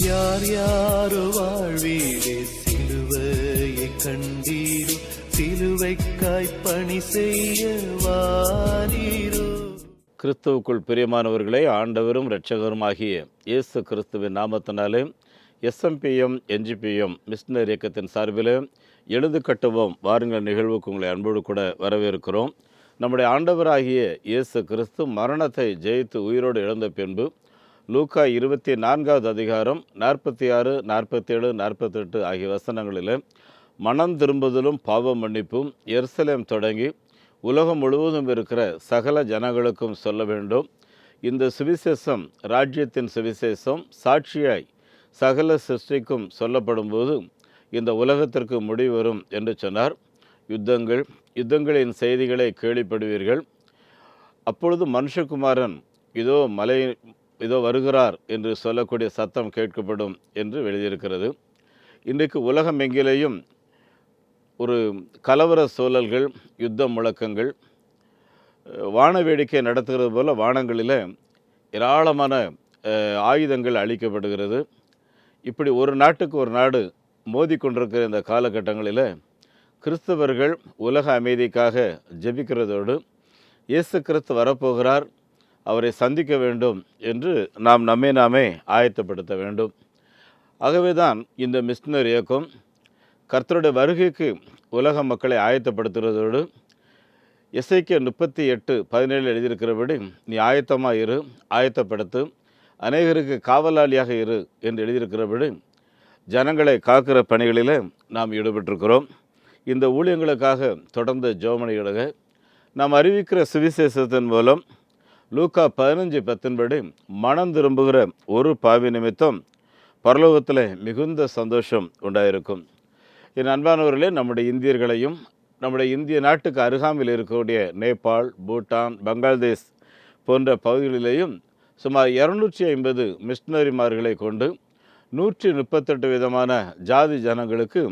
யார் யாரோ வாழ்வீரே சிலுவையை கண்டீரோ, சிலுவைக்காய் பணி செய்ய வாரீரோ. கிறிஸ்துவுக்குள் பிரியமானவர்களே, ஆண்டவரும் இரட்சகருமாகிய இயேசு கிறிஸ்துவின் நாமத்தினாலே எஸ்எம்பிஎம் என்ஜிபிஎம் மிஷனரி இயக்கத்தின் சார்பில் எழுது கட்டுவோம் வாருங்கள் நிகழ்வுக்கு உங்களை அன்போடு கூட வரவேற்கிறோம். நம்முடைய ஆண்டவராகிய இயேசு கிறிஸ்து மரணத்தை ஜெயித்து உயிரோடு எழுந்த பின்பு லூக்கா 24வது அதிகாரம் 46, 47, 48 ஆகிய வசனங்களில் மனம் திரும்புதலும் பாவ மன்னிப்பும் எருசலேம் தொடங்கி உலகம் முழுவதும் இருக்கிற சகல ஜனங்களுக்கும் சொல்ல வேண்டும். இந்த சுவிசேஷம் ராஜ்யத்தின் சுவிசேஷம் சாட்சியாய் சகல சிருஷ்டிக்கும் சொல்லப்படும்போது இந்த உலகத்திற்கு முடிவு வரும் என்று சொன்னார். யுத்தங்களின் செய்திகளை கேள்விப்படுவீர்கள். அப்பொழுது மனுஷகுமாரன் இதோ வருகிறார் என்று சொல்லக்கூடிய சத்தம் கேட்கப்படும் என்று எழுதியிருக்கிறது. இன்றைக்கு உலகம் எங்கிலேயும் ஒரு கலவர சூழல்கள், யுத்த முழக்கங்கள், வான வேடிக்கை நடத்துகிறது போல வானங்களில் ஏராளமான ஆயுதங்கள் அளிக்கப்படுகிறது. இப்படி ஒரு நாட்டுக்கு ஒரு நாடு மோதிக்கொண்டிருக்கிற இந்த காலகட்டங்களில் கிறிஸ்தவர்கள் உலக அமைதிக்காக ஜெபிக்கிறதோடு இயேசு கிறிஸ்து வரப்போகிறார், அவரை சந்திக்க வேண்டும் என்று நாமே ஆயத்தப்படுத்த வேண்டும். ஆகவே தான் இந்த மிஷனரி இயக்கம் கர்த்தருடைய வருகைக்கு உலக மக்களை ஆயத்தப்படுத்துகிறதோடு எசேக்கியேல் 38:17 எழுதியிருக்கிறபடி நீ ஆயத்தமாக இரு, ஆயத்தப்படுத்து, அநேகருக்கு காவலாளியாக இரு என்று எழுதியிருக்கிறபடி ஜனங்களை காக்கிற பணிகளில் நாம் ஈடுபட்டிருக்கிறோம். இந்த ஊழியங்களுக்காக தொடர்ந்து ஜெபமணியிடுக. நாம் அறிவிக்கிற சுவிசேஷத்தின் மூலம் லூக்கா 15:10 மனம் திரும்புகிற ஒரு பாவி நிமித்தம் பரலோகத்தில் மிகுந்த சந்தோஷம் உண்டாயிருக்கும். என் அன்பானவர்களே, நம்முடைய இந்தியர்களையும் நம்முடைய இந்திய நாட்டுக்கு அருகாமையில் இருக்கக்கூடிய நேபாள், பூட்டான், பங்களாதேஷ் போன்ற பகுதிகளிலேயும் சுமார் 250 மிஷனரிமார்களை கொண்டு 138 விதமான ஜாதி ஜனங்களுக்கு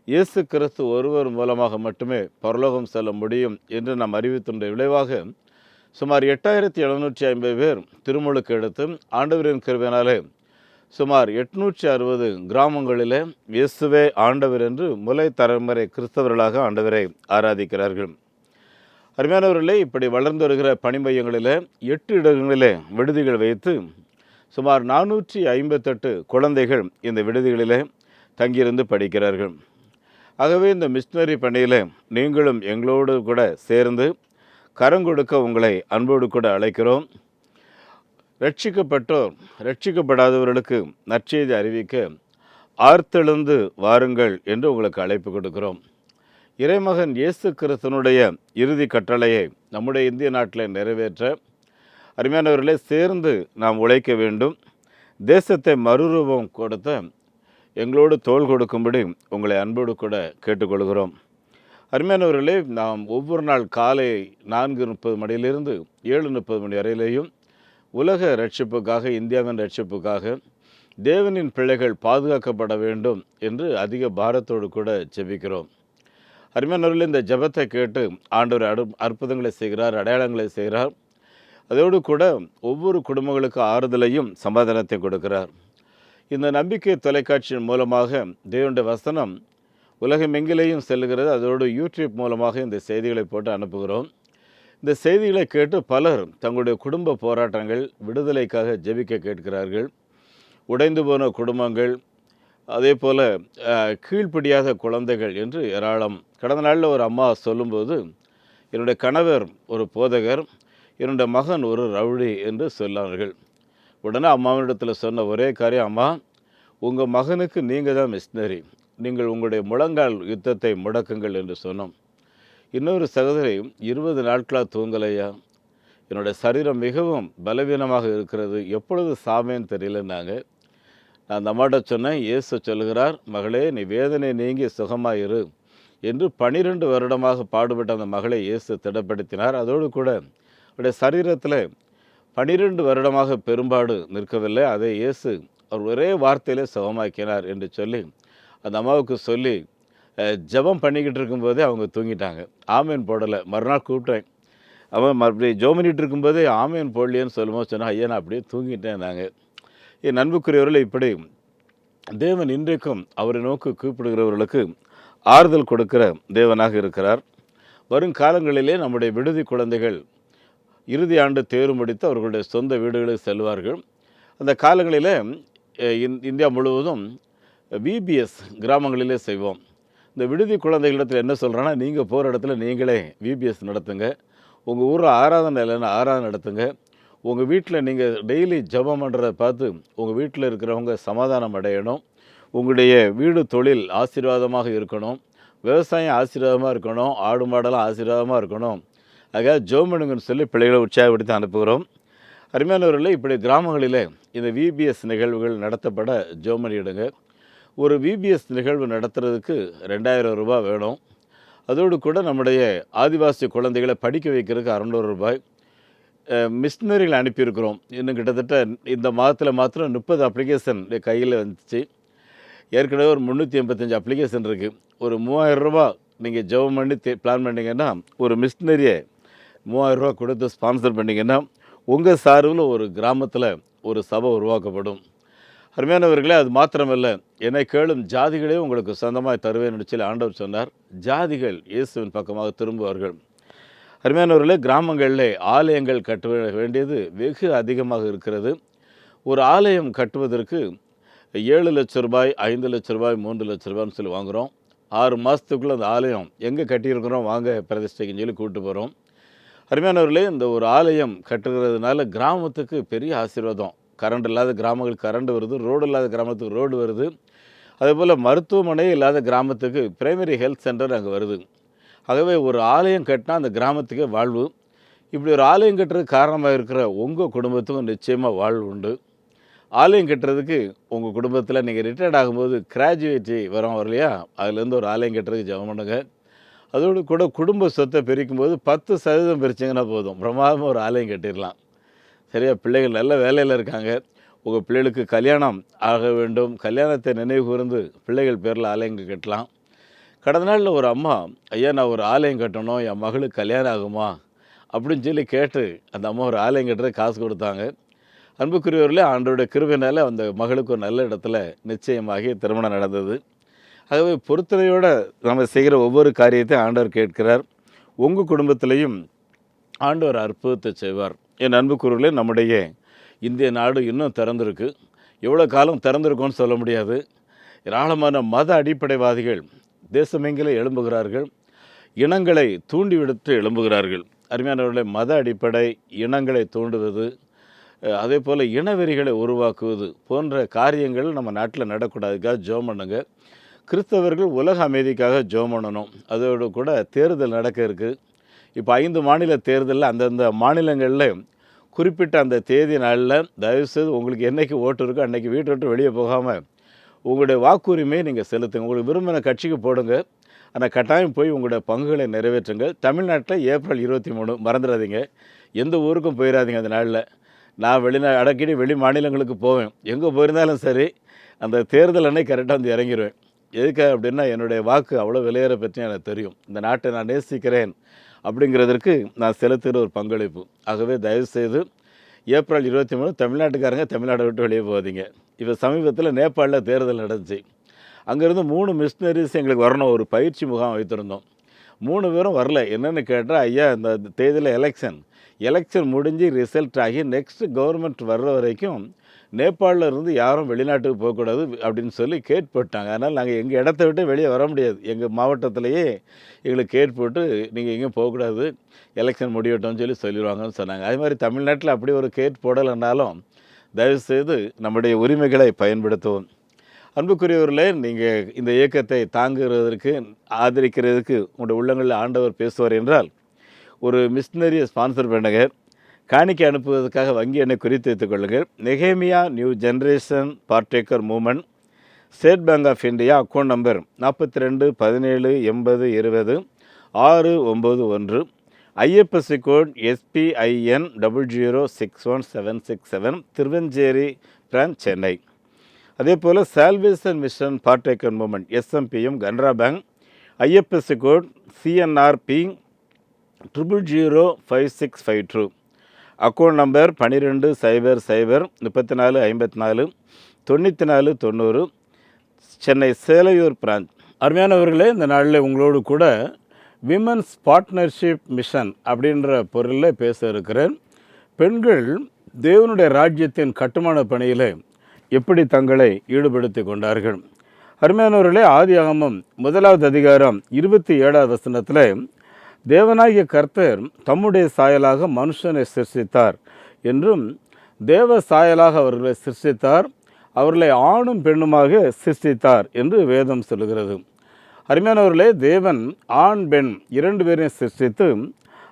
இயேசு கிறிஸ்து ஒருவர் மூலமாக மட்டுமே பரலோகம் செல்ல முடியும் என்று நாம் அறிவித்துள்ள விளைவாக சுமார் 8750 பேர் திருமுழுக்கு எடுத்து ஆண்டவரின் கிருபையினாலே சுமார் 860 கிராமங்களில் இயேசுவே ஆண்டவர் என்று முலை தலைமுறை கிறிஸ்தவர்களாக ஆண்டவரை ஆராதிக்கிறார்கள். அருமையானவர்களே, இப்படி வளர்ந்து வருகிற பணி மையங்களில் 8 இடங்களிலே விடுதிகள் வைத்து சுமார் 458 குழந்தைகள் இந்த விடுதிகளில் தங்கியிருந்து படிக்கிறார்கள். ஆகவே இந்த மிஷனரி பணியில் நீங்களும் எங்களோடு கூட சேர்ந்து கரங்கொடுக்க உங்களை அன்போடு கூட அழைக்கிறோம். ரட்சிக்கப்படாதவர்களுக்கு நற்செய்தி அறிவிக்க ஆர்த்தெழுந்து வாருங்கள் என்று உங்களுக்கு அழைப்பு கொடுக்கிறோம். இறைமகன் இயேசு கிறிஸ்துனுடைய இறுதி கட்டளையை நம்முடைய இந்திய நாட்டில் நிறைவேற்ற அருமையானவர்களே சேர்ந்து நாம் உழைக்க வேண்டும். தேசத்தை மறுரூபம் கொடுத்த எங்களோடு தோள் கொடுக்கும்படி உங்களை அன்போடு கூட கேட்டுக்கொள்கிறோம். அருமையானவர்களே, நாம் ஒவ்வொரு நாள் காலை 4:30 மணியிலிருந்து 7:30 மணி வரையிலேயும் உலக ரட்சிப்புக்காக, இந்தியாவின் ரட்சிப்புக்காக தேவனின் பிள்ளைகள் பாதுகாக்கப்பட வேண்டும் என்று அதிக பாரத்தோடு கூட ஜெபிக்கிறோம். அருமையானவர்களே, இந்த ஜெபத்தை கேட்டு ஆண்டவர் அற்புதங்களை செய்கிறார், அடையாளங்களை செய்கிறார். அதோடு கூட ஒவ்வொரு குடும்பங்களுக்கு ஆறுதலையும் சமாதானத்தையும் கொடுக்கிறார். இந்த நம்பிக்கை தொலைக்காட்சியின் மூலமாக தேவனுடைய வசனம் உலகம் எங்கிலேயும் செல்கிறது. அதோடு யூடியூப் மூலமாக இந்த செய்திகளை போட்டு அனுப்புகிறோம். இந்த செய்திகளை கேட்டு பலர் தங்களுடைய குடும்ப போராட்டங்கள், விடுதலைக்காக ஜெபிக்க கேட்கிறார்கள். உடைந்து போன குடும்பங்கள், அதே போல் கீழ்ப்படியாத குழந்தைகள் என்று ஏராளம். கடந்த நாளில் ஒரு அம்மா சொல்லும்போது, என்னுடைய கணவர் ஒரு போதகர், என்னுடைய மகன் ஒரு ரவுடி என்று சொன்னார்கள். உடனே அம்மாவினிடத்தில் சொன்ன ஒரே காரியம், அம்மா, உங்கள் மகனுக்கு நீங்கள் தான் மிஷனரி, நீங்கள் உங்களுடைய முழங்கால் யுத்தத்தை முடக்குங்கள் என்று சொன்னோம். இன்னொரு சகோதரி 20 நாட்களாக தூங்கலையா, என்னுடைய சரீரம் மிகவும் பலவீனமாக இருக்கிறது, எப்பொழுது சாமேன்னு தெரியலன்னாங்க. நான் அந்த அம்மாட்ட சொன்னேன், இயேசு சொல்கிறார், மகளே நீ வேதனை நீங்கி சுகமாயிரு என்று 12 வருடமாக பாடுபட்ட அந்த மகளை இயேசு திடப்படுத்தினார். அதோடு கூட அவருடைய சரீரத்தில் 12 வருடமாக பெரும்பாடு நிற்கவில்லை, அதை இயேசு அவர் ஒரே வார்த்தையிலே சுகமாக்கினார் என்று சொல்லி அந்த அம்மாவுக்கு சொல்லி ஜெபம் பண்ணிக்கிட்டு இருக்கும்போதே அவங்க தூங்கிட்டாங்க. ஆமேன் போடலை. மறுநாள் கூப்பிட்டேன், அவன் மறுபடியும் ஜெபம் பண்ணிகிட்டு இருக்கும்போதே ஆமேன் போடலையேன்னு சொல்லும்போது சொன்னால், ஐயா நான் அப்படியே தூங்கிட்டேன். நாங்கள் என் அன்புக்குரியவர்கள் இப்படி தேவன் இன்றைக்கும் அவரை நோக்கி கூப்பிடுகிறவர்களுக்கு ஆறுதல் கொடுக்கிற தேவனாக இருக்கிறார். வருங்காலங்களிலே நம்முடைய விடுதி குழந்தைகள் இறுதி ஆண்டு தேர்வு முடித்து அவர்களுடைய சொந்த வீடுகளுக்கு செல்வார்கள். அந்த காலங்களில் இந்தியா முழுவதும் விபிஎஸ் கிராமங்களிலே செய்வோம். இந்த விடுதி குழந்தைகளிடத்தில் என்ன சொல்கிறேன்னா, நீங்கள் போகிற இடத்துல நீங்களே விபிஎஸ் நடத்துங்க. உங்கள் ஊரில் ஆராதனை இல்லைன்னா ஆராதனை நடத்துங்க. உங்கள் வீட்டில் நீங்கள் டெய்லி ஜெபம் பண்ணுறதை பார்த்து உங்கள் வீட்டில் இருக்கிறவங்க சமாதானம் அடையணும். உங்களுடைய வீடு தொழில் ஆசீர்வாதமாக இருக்கணும். விவசாயம் ஆசீர்வாதமாக இருக்கணும். ஆடு மாடெல்லாம் ஆசீர்வாதமாக இருக்கணும். ஆக ஜெபம் பண்ணுங்கன்னு சொல்லி பிள்ளைகளை உற்சாகப்படுத்தி அனுப்புகிறோம். அருமையானவர்களே, இப்படி கிராமங்களிலே இந்த விபிஎஸ் நிகழ்வுகள் நடத்தப்பட ஜெபம் பண்ணிவிடுங்க. ஒரு விபிஎஸ் நிகழ்வு நடத்துறதுக்கு 2000 ரூபாய் வேணும். அதோடு கூட நம்முடைய ஆதிவாசி குழந்தைகளை படிக்க வைக்கிறதுக்கு 600 ரூபாய். மிஷினரிகள் அனுப்பியிருக்கிறோம். இன்னும் கிட்டத்தட்ட இந்த மாதத்தில் மாத்திரம் 30 அப்ளிகேஷன் கையில் வந்துச்சு. ஏற்கனவே ஒரு 385 அப்ளிகேஷன் இருக்குது. ஒரு 3000 ரூபா நீங்கள் ஜெபம் பண்ணி பிளான் பண்ணிங்கன்னா, ஒரு மிஷினரியை 3000 ரூபா கொடுத்து ஸ்பான்சர் பண்ணிங்கன்னா, உங்கள் சார்பில் ஒரு கிராமத்தில் ஒரு சபை உருவாக்கப்படும். அருமையானவர்களே, அது மாத்திரமல்ல, என்னை கேளும் ஜாதிகளே உங்களுக்கு சொந்தமாக தருவேன்னு சொல்லி ஆண்டவர் சொன்னார். ஜாதிகள் இயேசுவின் பக்கமாக திரும்புவார்கள். அருமையானவர்களே, கிராமங்களில் ஆலயங்கள் கட்ட வேண்டியது வெகு அதிகமாக இருக்கிறது. ஒரு ஆலயம் கட்டுவதற்கு 7 லட்ச ரூபாய், 5 லட்ச ரூபாய், 3 லட்ச ரூபாய்னு சொல்லி வாங்குகிறோம். 6 மாதத்துக்குள்ளே அந்த ஆலயம் எங்கே கட்டியிருக்கிறோம் வாங்க பிரதிஷ்டைக்குன்னு சொல்லி கூப்பிட்டு போகிறோம். அருமையானவர்களே, இந்த ஒரு ஆலயம் கட்டுகிறதுனால கிராமத்துக்கு பெரிய ஆசீர்வாதம். கரண்ட் இல்லாத கிராமங்களுக்கு கரண்ட் வருது, ரோடு இல்லாத கிராமத்துக்கு ரோடு வருது. அதேபோல் மருத்துவமனை இல்லாத கிராமத்துக்கு பிரைமரி ஹெல்த் சென்டர் அங்கே வருது. ஆகவே ஒரு ஆலயம் கட்டினா அந்த கிராமத்துக்கே வாழ்வு. இப்படி ஒரு ஆலயம் கட்டுறதுக்கு காரணமாக இருக்கிற உங்கள் குடும்பத்துக்கும் நிச்சயமாக வாழ்வு உண்டு. ஆலயம் கட்டுறதுக்கு உங்கள் குடும்பத்தில் நீங்கள் ரிட்டையர்ட் ஆகும்போது கிராஜுவேட்டி வரலையா, அதுலேருந்து ஒரு ஆலயம் கட்டுறதுக்கு ஜெபம் பண்ணுங்க. அதோடு கூட குடும்ப சொத்தை பிரிக்கும்போது 10% பிரிச்சிங்கன்னா போதும், பிரமாதமாக ஒரு ஆலயம் கட்டிடலாம். சரியா? பிள்ளைகள் நல்ல வேலையில் இருக்காங்க. உங்கள் பிள்ளைகளுக்கு கல்யாணம் ஆக வேண்டும், கல்யாணத்தை நினைவு கூர்ந்து பிள்ளைகள் பேரில் ஆலயங்கள் கட்டலாம். கடந்த நாளில் ஒரு அம்மா, ஐயா நான் ஒரு ஆலயம் கட்டணும், என் மகளுக்கு கல்யாணம் ஆகுமா அப்படின்னு சொல்லி கேட்டு அந்த அம்மா ஒரு ஆலயம் கட்டுறது காசு கொடுத்தாங்க. அன்புக்குரியவர்களே, ஆண்டவருடைய கிருபையினால் அந்த மகளுக்கு ஒரு நல்ல இடத்துல நிச்சயமாகி திருமணம் நடந்தது. ஆகவே பொறுத்தனையோடு நம்ம செய்கிற ஒவ்வொரு காரியத்தையும் ஆண்டவர் கேட்கிறார். உங்கள் குடும்பத்திலையும் ஆண்டவர் அற்புதத்தை செய்வார். என் அன்புக்குரியவர்களே, நம்முடைய இந்திய நாடு இன்னும் திறந்திருக்கு. எவ்வளோ காலம் திறந்திருக்கோன்னு சொல்ல முடியாது. ஏராளமான மத அடிப்படைவாதிகள் தேசமெங்கிலும் எழும்புகிறார்கள். இனங்களை தூண்டிவிடுத்து எழும்புகிறார்கள். அருமையானவர்களே, மத அடிப்படை இனங்களை தூண்டுவது, அதே போல் இனவெறிகளை உருவாக்குவது போன்ற காரியங்கள் நம்ம நாட்டில் நடக்கூடாதுக்காக ஜெபம் பண்ணுங்க. கிறிஸ்தவர்கள் உலக அமைதிக்காக ஜெபம் பண்ணணும். அதோடு கூட தேர்தல் நடக்க இருக்குது. இப்போ 5 மாநில தேர்தலில் அந்தந்த மாநிலங்களில் குறிப்பிட்ட அந்த தேதி நாளில் தயவுசெய்து உங்களுக்கு என்றைக்கு ஓட்டு இருக்கோ அன்றைக்கி வீட்டை விட்டு வெளியே போகாமல் உங்களுடைய வாக்குரிமையை நீங்கள் செலுத்துங்க. உங்களுக்கு விரும்பின கட்சிக்கு போடுங்க. ஆனால் கட்டாயம் போய் உங்களுடைய பங்குகளை நிறைவேற்றுங்கள். தமிழ்நாட்டில் ஏப்ரல் 23 மறந்துடாதீங்க. எந்த ஊருக்கும் போயிடாதீங்க அந்த நாளில். நான் அடிக்கடி வெளி மாநிலங்களுக்கு போவேன். எங்கே போயிருந்தாலும் சரி, அந்த தேர்தல் அன்னைக்கு கரெக்டாக வந்து இறங்கிடுவேன். எதுக்காக அப்படின்னா, என்னுடைய வாக்கு அவ்வளோ விலையேற பற்றி எனக்கு தெரியும். இந்த நாட்டை நான் நேசிக்கிறேன் அப்படிங்கிறதற்கு நான் செலுத்துகிற ஒரு பங்களிப்பு. ஆகவே தயவுசெய்து ஏப்ரல் 23 தமிழ்நாட்டுக்காரங்க தமிழ்நாட்டை விட்டு வெளியே போகாதீங்க. இப்போ சமீபத்தில் நேபாளில் தேர்தல் நடந்துச்சு. அங்கேருந்து 3 மிஷினரிஸ் எங்களுக்கு வரணும், ஒரு பயிற்சி முகாம் வைத்திருந்தோம். 3 பேரும் வரல. என்னென்னு கேட்டால், ஐயா இந்த தேதியில் எலெக்ஷன் முடிஞ்சு ரிசல்ட் ஆகி நெக்ஸ்ட் கவர்மெண்ட் வர்ற வரைக்கும் நேபாளில் இருந்து யாரும் வெளிநாட்டுக்கு போகக்கூடாது அப்படின்னு சொல்லி கேட் போட்டாங்க. அதனால் நாங்கள் எங்கள் இடத்த விட்டு வெளியே வர முடியாது. எங்கள் மாவட்டத்திலேயே எங்களுக்கு கேட் போட்டு நீங்கள் எங்கேயும் போகக்கூடாது, எலெக்ஷன் முடியட்டும்னு சொல்லிடுவாங்கன்னு சொன்னாங்க. அதே மாதிரி தமிழ்நாட்டில் அப்படி ஒரு கேட் போடலைன்னாலும் தயவுசெய்து நம்முடைய உரிமைகளை பயன்படுத்துவோம். அன்புக்குரியவர்களே, நீங்கள் இந்த இயக்கத்தை தாங்குகிறதற்கு ஆதரிக்கிறதுக்கு உங்களுடைய உள்ளங்களில் ஆண்டவர் பேசுவார் என்றால், ஒரு மிஷினரியை ஸ்பான்சர் பண்ணுங்க. காணிக்கை அனுப்புவதற்காக வங்கி எண்ணை குறித்து வைத்துக் கொள்ளுங்கள். நெகேமியா new generation partaker movement, state bank of India, account number 42 17 80 20 691, IFSC code SPIN 0061767, Thiruvanchery branch, Chennai. அதே போல் salvation mission partaker movement SMPM, Canara bank, IFSC code CNRP 0005652, account number 12 00 34 54 94 90, Chennai Selaiyur branch. அருமையானவர்களே, இந்த நாளில் உங்களோடு கூட விமன்ஸ் பார்ட்னர்ஷிப் மிஷன் அப்படின்ற பொருளில் பேச இருக்கிறேன். பெண்கள் தேவனுடைய ராஜ்யத்தின் கட்டுமான பணியில் எப்படி தங்களை ஈடுபடுத்தி கொண்டார்கள். அருமையானவர்களே, ஆதியாகமம் 1வது அதிகாரம் 27வது வசனத்தில் தேவனாகிய கர்த்தர் தம்முடைய சாயலாக மனுஷனை சிருஷ்டித்தார் என்றும், தேவ சாயலாக அவர்களை சிருஷ்டித்தார், அவர்களை ஆணும் பெண்ணுமாக சிருஷ்டித்தார் என்று வேதம் சொல்லுகிறது. அருமையானவர்களே, தேவன் ஆண் பெண் 2 பேரையும் சிருஷ்டித்து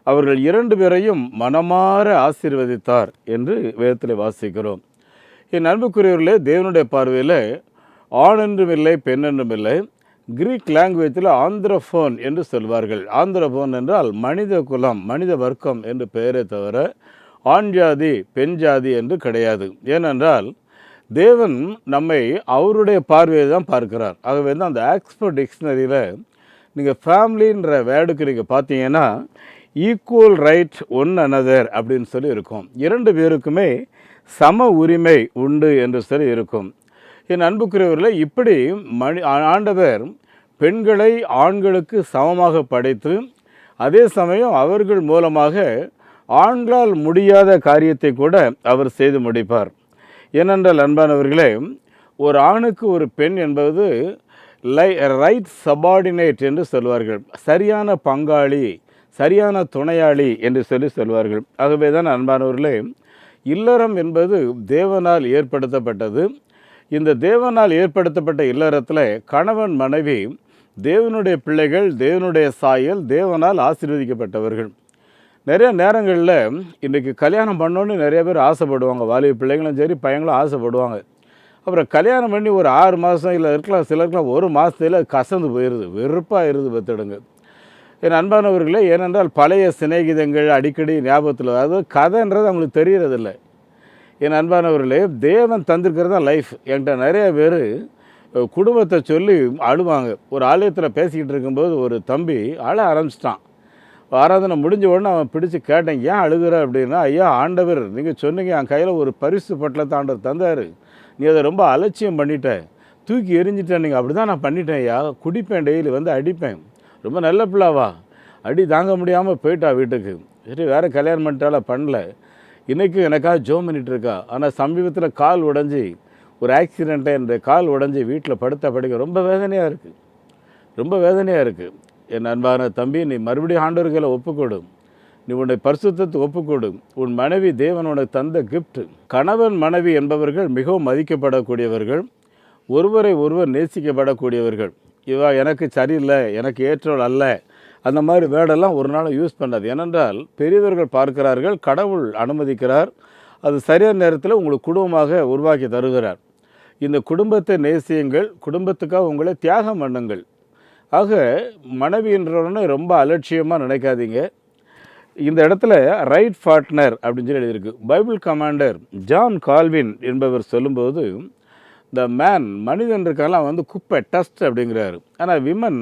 அவர்கள் 2 பேரையும் மனமாற ஆசீர்வதித்தார் என்று வேதத்தில் வாசிக்கிறோம். என் அன்புக்குரியவர்களே, தேவனுடைய பார்வையில் ஆண் என்றும் இல்லை, பெண் என்றும் இல்லை. கிரீக் லாங்குவேஜில் ஆந்திரஃபோன் என்று சொல்வார்கள். ஆந்திரஃபோன் என்றால் மனித குலம், மனித வர்க்கம் என்று பெயரே தவிர ஆண் ஜாதி பெண் ஜாதி என்று கிடையாது. ஏனென்றால் தேவன் நம்மை அவருடைய பார்வையை தான் பார்க்கிறார். ஆகவே தான் அந்த ஆக்ஸ்போர்ட் டிக்ஷனரியில் நீங்கள் ஃபேமிலின்ற வேர்டுக்கு நீங்கள் பார்த்தீங்கன்னா ஈக்குவல் ரைட் ஒன் அனதர் அப்படின்னு சொல்லி இருக்கும். 2 பேருக்குமே சம உரிமை உண்டு என்று சொல்லி இருக்கும். என் அன்புக்குரியவர்களே, இப்படி ஆண்டவர் பெண்களை ஆண்களுக்கு சமமாக படைத்து, அதே சமயம் அவர்கள் மூலமாக ஆண்களால் முடியாத காரியத்தை கூட அவர் செய்து முடிப்பார். ஏனென்றால் அன்பானவர்களே, ஒரு ஆணுக்கு ஒரு பெண் என்பது ரைட் சபார்டினேட் என்று சொல்வார்கள். சரியான பங்காளி, சரியான துணையாளி என்று சொல்வார்கள். ஆகவே தான் அன்பானவர்களே, இல்லறம் என்பது தேவனால் ஏற்படுத்தப்பட்டது. இந்த தேவனால் ஏற்படுத்தப்பட்ட இல்லறத்தில் கணவன் மனைவி தேவனுடைய பிள்ளைகள், தேவனுடைய சாயல், தேவனால் ஆசீர்வதிக்கப்பட்டவர்கள். நிறைய நேரங்களில் இன்றைக்கி கல்யாணம் பண்ணோன்னு நிறைய பேர் ஆசைப்படுவாங்க. வாலிப பிள்ளைங்களும் சரி, பையங்களும் ஆசைப்படுவாங்க. அப்புறம் கல்யாணம் பண்ணி ஒரு 6 மாதம் இல்லை இருக்கலாம், சிலருக்குலாம் 1 மாதத்தில் கசந்து போயிடுது, வெறுப்பாகிடுது பெற்றுடுங்க. என் அன்பானவர்களே, ஏனென்றால் பழைய சிநேகிதங்கள் அடிக்கடி ஞாபகத்தில், அதாவது கதைன்றது அவங்களுக்கு தெரியறதில்லை. என் அன்பானவர்களே, தேவன் தந்திருக்கிறது தான் லைஃப். என்கிட்ட நிறைய பேர் குடும்பத்தை சொல்லி அழுவாங்க. ஒரு ஆலயத்தில் பேசிக்கிட்டு இருக்கும்போது ஒரு தம்பி அழ ஆரம்பிச்சிட்டான். ஆராதனை முடிஞ்ச உடனே அவன் பிடிச்சி கேட்டேன், ஏன் அழுகிற அப்படின்னா, ஐயா ஆண்டவர் நீங்கள் சொன்னீங்க, என் கையில் ஒரு பரிசு பட்டலத்தை ஆண்டவர் தந்தார், நீ அதை ரொம்ப அலட்சியம் பண்ணிட்ட, தூக்கி எரிஞ்சிட்டேன். நீங்கள் அப்படி தான் நான் பண்ணிட்டேன் ஐயா, குடிப்பேன், டெய்லி வந்து அடிப்பேன். ரொம்ப நல்ல பிள்ளாவா, அடி தாங்க முடியாமல் போயிட்டா வீட்டுக்கு. சரி, வேறு கல்யாணம் பண்ணிட்டால, பண்ணல. இன்றைக்கும் எனக்காக ஜோம் பண்ணிகிட்டு இருக்கா. ஆனால் சமீபத்தில் கால் உடஞ்சி, ஒரு ஆக்சிடெண்ட்டை என்ற கால் உடஞ்சி வீட்டில் படுக்க ரொம்ப வேதனையாக இருக்குது, ரொம்ப வேதனையாக இருக்குது. என் அன்பான தம்பி, நீ மறுபடியும் ஆண்டவர்களை ஒப்புக்கொடு, நீ உன்னை பரிசுத்தத்தை ஒப்புக்கொடு. உன் மனைவி தேவன் உனக்கு தந்த கிஃப்ட். கணவன் மனைவி என்பவர்கள் மிகவும் மதிக்கப்படக்கூடியவர்கள், ஒருவரை ஒருவர் நேசிக்கப்படக்கூடியவர்கள். இவா எனக்கு சரியில்லை, எனக்கு ஏற்றவள் அல்ல, அந்த மாதிரி வேர்டெல்லாம் ஒரு நாள் யூஸ் பண்ணாது. ஏனென்றால் பெரியவர்கள் பார்க்கிறார்கள், கடவுள் அனுமதிக்கிறார், அது சரியான நேரத்தில் உங்களுக்கு குடும்பமாக உருவாக்கி தருகிறார். இந்த குடும்பத்தை நேசியுங்கள், குடும்பத்துக்காக உங்களை தியாகம் பண்ணுங்கள். ஆக மனைவின்றவனே ரொம்ப அலட்சியமாக நினைக்காதீங்க. இந்த இடத்துல ரைட் பார்ட்னர் அப்படின்னு சொல்லி எழுதியிருக்கு. பைபிள் கமாண்டர் ஜான் கால்வின் என்பவர் சொல்லும்போது, த மேன் மனிதன் இருக்காலாம் வந்து குப்பை டஸ்ட் அப்படிங்கிறாரு. ஆனால் விமன்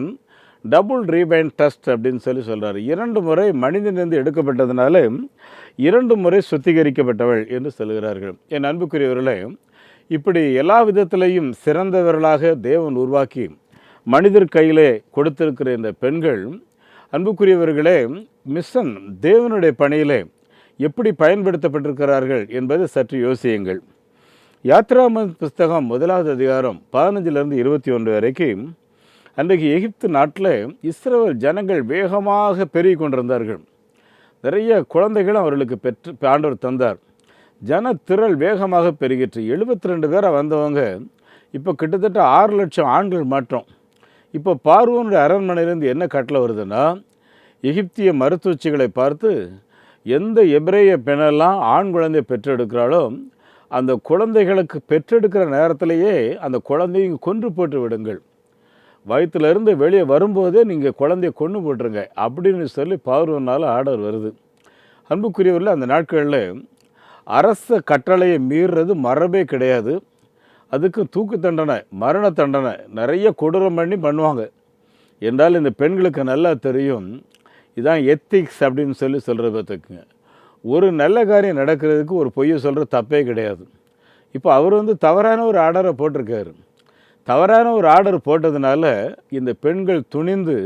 டபுள் ரீபைண்ட் டஸ்ட் அப்படின்னு சொல்கிறார். 2 முறை மனிதனிலிருந்து எடுக்கப்பட்டதுனால 2 முறை சுத்திகரிக்கப்பட்டவள் என்று சொல்கிறார்கள். என் அன்புக்குரியவர்களே, இப்படி எல்லா விதத்திலையும் சிறந்தவர்களாக தேவன் உருவாக்கி மனிதர் கையிலே கொடுத்திருக்கிற இந்த பெண்கள், அன்புக்குரியவர்களே, மிஷன் தேவனுடைய பணியிலே எப்படி பயன்படுத்தப்பட்டிருக்கிறார்கள் என்பதை சற்று யோசியுங்கள். யாத்ராம புஸ்தகம் 1வது அதிகாரம் 15லிருந்து 21 வரைக்கும், அன்றைக்கு எகிப்து நாட்டில் இஸ்ரவேல் ஜனங்கள் வேகமாக பெருகி கொண்டிருந்தார்கள். நிறைய குழந்தைகளும் அவர்களுக்கு ஆண்டவர் தந்தார். ஜன திரள் வேகமாக பெருகிற்று. 72 பேரை வந்தவங்க இப்போ கிட்டத்தட்ட 6 லட்சம் ஆண்கள் மாற்றம். இப்போ பார்வோனுடைய அரண்மனையிலேருந்து என்ன கட்டளை வருதுன்னா, எகிப்திய மருத்துவச்சிகளை பார்த்து, எந்த எபிரேய பெண்ணெல்லாம் ஆண் குழந்தையை பெற்றெடுக்கிறாளோ அந்த குழந்தைகளுக்கு பெற்றெடுக்கிற நேரத்திலேயே அந்த குழந்தையை கொன்று போட்டு விடுங்கள், வயிற்றுலேருந்து வெளியே வரும்போதே நீங்கள் குழந்தைய கொன்று போட்டுருங்க அப்படின்னு சொல்லி பார்வோனால் ஆர்டர் வருது. அன்புக்குரியவர்கள், அந்த நாட்களில் அரச கட்டளையை மீறுறது மரபே கிடையாது. அதுக்கு தூக்கு தண்டனை, மரண தண்டனை நிறைய கொடூரம் பண்ணுவாங்க. என்றால் இந்த பெண்களுக்கு நல்லா தெரியும், இதான் எத்திக்ஸ் அப்படின்னு சொல்கிறது பார்த்துக்குங்க. ஒரு நல்ல காரியம் நடக்கிறதுக்கு ஒரு பொய்யை சொல்கிற தப்பே கிடையாது. இப்போ அவர் தவறான ஒரு ஆர்டரை போட்டிருக்காரு. தவறான ஒரு ஆர்டர் போட்டதுனால இந்த பெண்கள் துணிந்து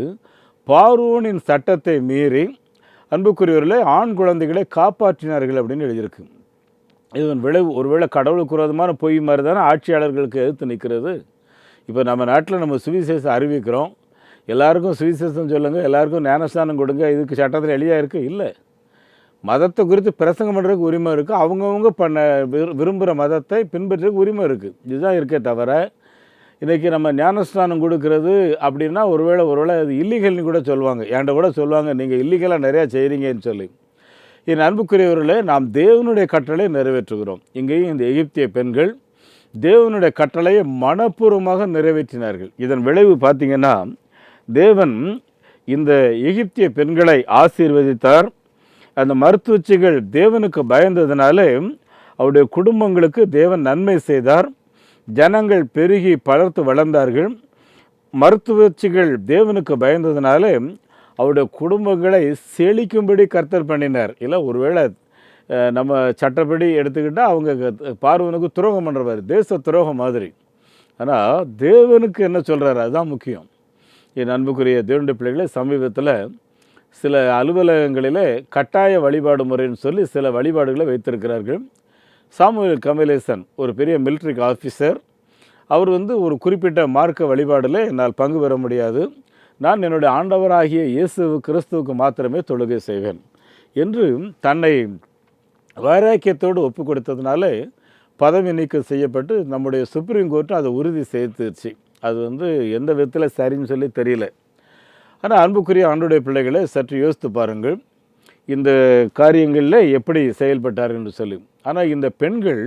பார்வோனின் சட்டத்தை மீறி அன்புக்குரியவர்களே ஆண் குழந்தைகளை காப்பாற்றினார்கள் அப்படின்னு எழுதியிருக்கு. இதன் விளைவு ஒருவேளை கடவுளுக்கு விரோதமான பொய் மாதிரி தானே ஆட்சியாளர்களுக்கு எதிர்த்து நிற்கிறது. இப்போ நம்ம நாட்டில் நம்ம சுவிசேஷம் அறிவிக்கிறோம், எல்லாருக்கும் சுவிசேஷம் சொல்லுங்கள், எல்லாருக்கும் ஞானஸ்தானம் கொடுங்க, இதுக்கு சட்டத்தில் எளிதாக இருக்குது இல்லை. மதத்தை குறித்து பிரசங்கம் பண்ணுறதுக்கு உரிமை இருக்குது, அவங்கவுங்க விரும்புகிற மதத்தை பின்பற்றுறதுக்கு உரிமை இருக்குது. இதுதான் இருக்கே தவிர இன்றைக்கி நம்ம ஞானஸ்தானம் கொடுக்கறது அப்படின்னா ஒருவேளை அது இல்லீகல்னு கூட சொல்லுவாங்க, என்கிட்ட கூட சொல்லுவாங்க நீங்கள் இல்லீகலாக நிறையா செய்கிறீங்கன்னு சொல்லி. என் அன்புக்குரியவர்களே, நாம் தேவனுடைய கட்டளை நிறைவேற்றுகிறோம். இங்கேயும் இந்த எகிப்திய பெண்கள் தேவனுடைய கட்டளையை மனப்பூர்வமாக நிறைவேற்றினார்கள். இதன் விளைவு பார்த்திங்கன்னா தேவன் இந்த எகிப்திய பெண்களை ஆசீர்வதித்தார். அந்த மருத்துவச்சிகள் தேவனுக்கு பயந்ததுனாலே அவருடைய குடும்பங்களுக்கு தேவன் நன்மை செய்தார். ஜனங்கள் பெருகி பலர்த்து வளர்ந்தார்கள். மருத்துவச்சிகள் தேவனுக்கு பயந்ததுனாலே அவருடைய குடும்பங்களை செழிக்கும்படி கர்த்தர் பண்ணினார். இல்லை ஒருவேளை நம்ம சட்டப்படி எடுத்துக்கிட்டால் அவங்க பார்வனுக்கு துரோகம் பண்ணுறவர், தேச துரோகம் மாதிரி. ஆனால் தேவனுக்கு என்ன சொல்கிறாரு அதுதான் முக்கியம். என் அன்புக்குரிய தேவனுடைய பிள்ளைகளை, சமீபத்தில் சில அலுவலகங்களில் கட்டாய வழிபாடு முறைன்னு சொல்லி சில வழிபாடுகளை வைத்திருக்கிறார்கள். சாமுவேல் கமலேசன் ஒரு பெரிய மிலிட்ரி ஆஃபீஸர், அவர் ஒரு குறிப்பிட்ட மார்க்க வழிபாடில் என்னால் பங்கு பெற முடியாது, நான் என்னுடைய ஆண்டவராகிய இயேசு கிறிஸ்துவுக்கு மாத்திரமே தொழுகை செய்வேன் என்று தன்னை வைராக்கியத்தோடு ஒப்பு கொடுத்ததுனால பதவி நீக்கம் செய்யப்பட்டு நம்முடைய சுப்ரீம் கோர்ட்டும் அதை உறுதி செய்துச்சு. அது எந்த விதத்தில் சரின்னு சொல்லி தெரியல. ஆனால் அன்புக்குரிய ஆண்டவருடைய பிள்ளைகளை சற்று யோசித்து பாருங்கள், இந்த காரியங்களில் எப்படி செயல்பட்டார்கள் என்று சொல்லி. ஆனால் இந்த பெண்கள்